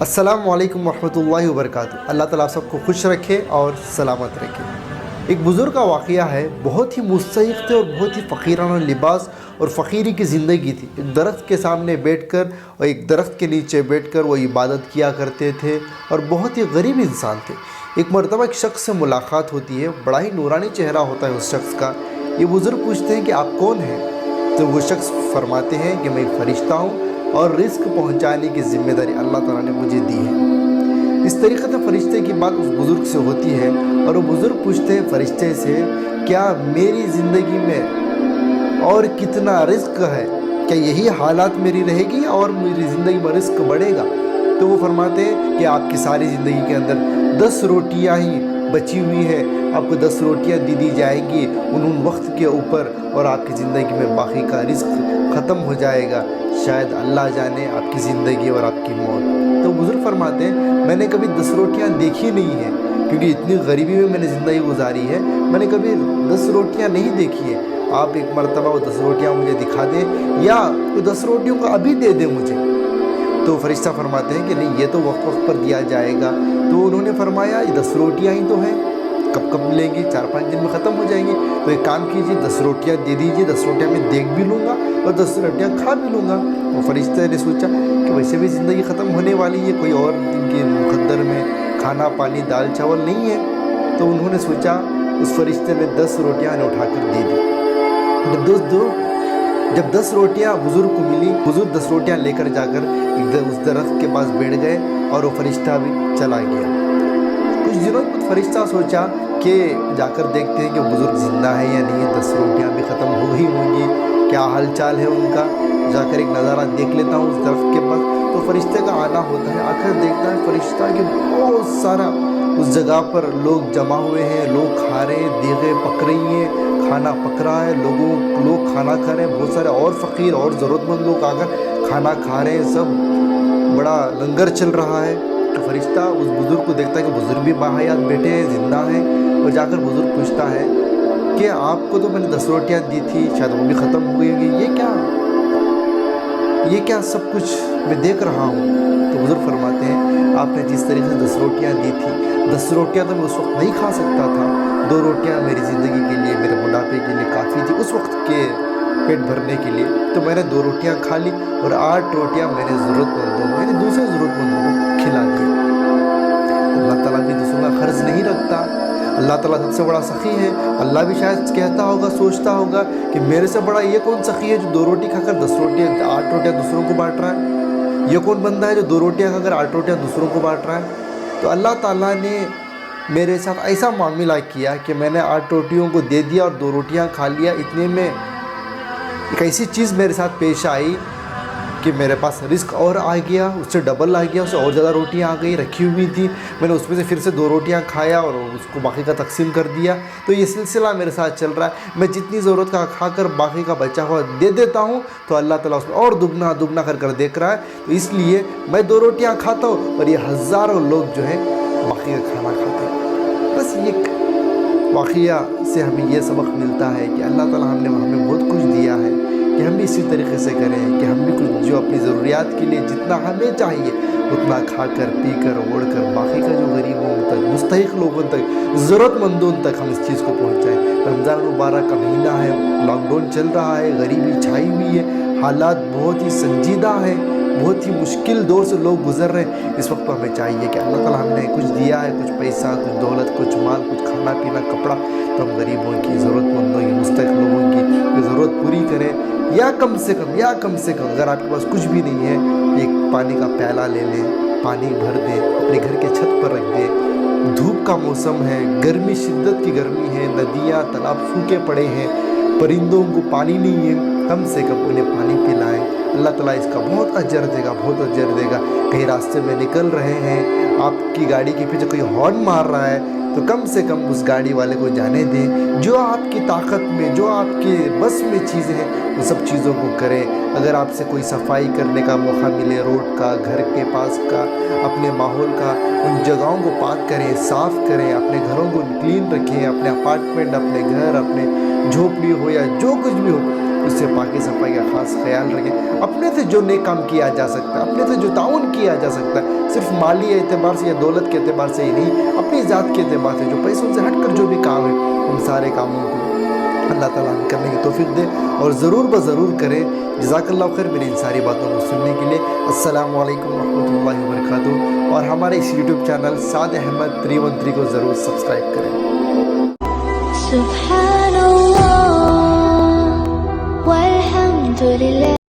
अस्सलामु अलैकुम वरहमतुल्लाहि वबरकातुहू। अल्लाह ताला आप सबको खुश रखे और सलामत रखे। एक बुज़ुर्ग का वाक़या है, बहुत ही मुस्तहिक़ थे और बहुत ही फ़कीराना लिबास और फ़कीरी की ज़िंदगी थी। एक दरख्त के सामने बैठकर और एक दरख्त के नीचे बैठकर वो इबादत किया करते थे और बहुत ही गरीब इंसान थे। एक मरतबा एक शख्स से मुलाकात होती है, बड़ा ही नूरानी चेहरा होता है उस शख्स का। ये बुज़ुर्ग पूछते हैं कि आप कौन हैं? तो वो शख्स फरमाते हैं कि मैं फ़रिश्ता हूँ और रिस्क पहुंचाने की ज़िम्मेदारी अल्लाह ताला ने मुझे दी है। इस तरीक़े से फ़रिश्ते की बात उस बुज़ुर्ग से होती है और वो बुज़ुर्ग पूछते हैं फ़रिश्ते से, क्या मेरी ज़िंदगी में और कितना रिस्क है? क्या यही हालात मेरी रहेगी और मेरी ज़िंदगी में रिस्क बढ़ेगा? तो वो फरमाते हैं कि आपकी सारी ज़िंदगी के अंदर 10 रोटियाँ ही बची हुई है, आपको 10 रोटियाँ दी जाएगी उन वक्त के ऊपर और आपकी ज़िंदगी में बाकी का रिस्क ख़त्म हो जाएगा। शायद अल्लाह जाने आपकी ज़िंदगी और आपकी मौत। तो बुज़ुर्ग फरमाते हैं, मैंने कभी 10 रोटियाँ देखी नहीं है, क्योंकि इतनी गरीबी में मैंने ज़िंदगी गुजारी है, मैंने कभी 10 रोटियाँ नहीं देखी है। आप एक मरतबा वो 10 रोटियाँ मुझे दिखा दें या वो 10 रोटियों को अभी दे दें मुझे। तो फरिश्ता फरमाते हैं कि नहीं, ये तो वक्त वक्त पर दिया जाएगा। तो उन्होंने फरमाया, ये 10 रोटियाँ ही तो हैं, कब कब मिलेंगी? 4-5 दिन में ख़त्म हो जाएंगी। तो एक काम कीजिए, 10 रोटियाँ दे दीजिए, 10 रोटियाँ मैं देख भी लूँगा और 10 रोटियाँ खा भी लूँगा। तो फरिश्ते ने सोचा कि वैसे भी ज़िंदगी ख़त्म होने वाली है, कोई और इनके मुक़द्दर में खाना पानी दाल चावल नहीं है। तो उन्होंने सोचा, उस फरिश्ते ने 10 रोटियाँ उठाकर दे दी। जब 10 रोटियाँ बुज़ुर्ग को मिली, बुज़ुर्ग 10 रोटियाँ लेकर जाकर उस दरख्त के पास बैठ गए और वो फरिश्ता भी चला गया। कुछ दिनों बाद फरिश्ता सोचा कि जाकर देखते हैं कि बुज़ुर्ग ज़िंदा है या नहीं, 10 रोटियाँ भी ख़त्म हो गई होंगी, क्या हाल चाल है उनका, जाकर एक नज़ारा देख लेता हूँ उस दरख्त के पास। तो फरिश्ते का आना होता है, आकर देखता है फरिश्ता कि बहुत सारा उस जगह पर लोग जमा हुए हैं, लोग खा रहे हैं, दीगे पक रही हैं, खाना पक रहा है, लोग खाना खा रहे हैं, बहुत सारे और फ़कीर और ज़रूरतमंद लोग आकर खाना खा रहे हैं, सब बड़ा लंगर चल रहा है। तो फरिश्ता उस बुज़ुर्ग को देखता है कि बुज़ुर्ग भी बाहयात बैठे हैं, ज़िंदा हैं, और जाकर बुज़ुर्ग पूछता है कि आपको तो मैंने 10 रोटियाँ दी थी, शायद वो भी ख़त्म हो गई होंगी, ये क्या सब कुछ मैं देख रहा हूँ? तो बुज़ुर्ग फरमाते हैं, आपने जिस तरीके से 10 रोटियाँ दी थी, 10 रोटियाँ तो मैं उस वक्त नहीं खा सकता था, 2 रोटियाँ मेरी ज़िंदगी के लिए, मेरे बुढ़ापे के लिए काफ़ी थी, उस वक्त के पेट भरने के लिए। तो मैंने 2 रोटियाँ खा ली और 8 रोटियाँ मैंने दूसरे ज़रूरतमंदों को खिला दी। अल्लाह ताला भी दूसरों का ख़र्ज़ नहीं रखता, अल्लाह ताला सबसे बड़ा सखी है। अल्लाह भी शायद कहता होगा, सोचता होगा कि मेरे से बड़ा ये कौन सखी है जो 2 रोटी खाकर 10 रोटियाँ 8 रोटियाँ दूसरों को बांट रहा है? ये कौन बंदा है जो 2 रोटियाँ खाकर 8 रोटियाँ दूसरों को बांट रहा है? तो अल्लाह ताला ने मेरे साथ ऐसा मामला किया कि मैंने 8 रोटियों को दे दिया और 2 रोटियाँ खा लिया। इतने में एक ऐसी चीज़ मेरे साथ पेश आई कि मेरे पास रिस्क और आ गया, उससे डबल आ गया, उससे और ज़्यादा रोटियां आ गई, रखी हुई थी, मैंने उसमें से फिर से 2 रोटियां खाया और उसको बाकी का तकसीम कर दिया। तो ये सिलसिला मेरे साथ चल रहा है, मैं जितनी ज़रूरत का खाकर बाकी का बचा हुआ दे देता हूँ तो अल्लाह ताला उसमें और दुगना कर देख रहा है। तो इसलिए मैं 2 रोटियाँ खाता हूँ और ये हज़ारों लोग जो है बाकी का खाना खाते हैं। बस ये वाक़या से हमें ये सबक मिलता है कि अल्लाह ताला हमें बहुत कुछ दिया है कि हम भी इसी तरीके से करें कि हम भी कुछ जो अपनी ज़रूरियात के लिए जितना हमें चाहिए उतना खाकर पीकर ओढ़कर बाकी का जो गरीबों तक, मुस्तहिक़ लोगों तक, ज़रूरतमंदों तक हम इस चीज़ को पहुँचाएँ। रमज़ान मुबारक का महीना है, लॉकडाउन चल रहा है, गरीबी छाई हुई है, हालात बहुत ही संजीदा है, बहुत ही मुश्किल दौर से लोग गुज़र रहे हैं। इस वक्त हमें चाहिए कि अल्लाह ताला हमने कुछ दिया है, कुछ पैसा, कुछ दौलत, कुछ माल, कुछ खाना पीना, कपड़ा, तो हम गरीबों की, ज़रूरतमंदों की, मुस्तहिक़ लोगों की ज़रूरत पूरी करें। या कम से कम अगर आपके पास कुछ भी नहीं है, एक पानी का प्याला ले लें, पानी भर दें, अपने घर के छत पर रख दें। धूप का मौसम है, गर्मी, शिद्दत की गर्मी है, नदियाँ तालाब सूखे पड़े हैं, परिंदों को पानी नहीं है, कम से कम उन्हें पानी पिलाएं। अल्लाह ताला इसका बहुत अजर देगा, बहुत अजर देगा। कहीं रास्ते में निकल रहे हैं, आपकी गाड़ी के पीछे कोई हॉर्न मार रहा है, तो कम से कम उस गाड़ी वाले को जाने दें। जो आपकी ताकत में, जो आपके बस में चीज़ें हैं, वो सब चीज़ों को करें। अगर आपसे कोई सफाई करने का मौका मिले, रोड का, घर के पास का, अपने माहौल का, उन जगहों को पाक करें, साफ़ करें, अपने घरों को क्लीन रखें, अपने अपार्टमेंट, अपने घर, अपने झोपड़ी हो या जो कुछ भी हो, اس سے پاکی صفائی کا خاص خیال رکھیں. اپنے سے جو نیک کام کیا جا سکتا ہے, اپنے سے جو تعاون کیا جا سکتا ہے, صرف مالی اعتبار سے یا دولت کے اعتبار سے ہی نہیں, اپنی ذات کے اعتبار سے جو پیسوں سے ہٹ کر جو بھی کام ہے, ان سارے کاموں کو اللہ تعالیٰ کرنے کی توفیق دے, اور ضرور بضرور کریں. جزاک اللہ خیر میری ان ساری باتوں کو سننے کے لیے. السلام علیکم ورحمۃ اللہ وبرکاتہ. اور ہمارے اس یوٹیوب چینل سعد احمد 313 کو ضرور سبسکرائب کریں. سبحان اللہ والحمد للہ.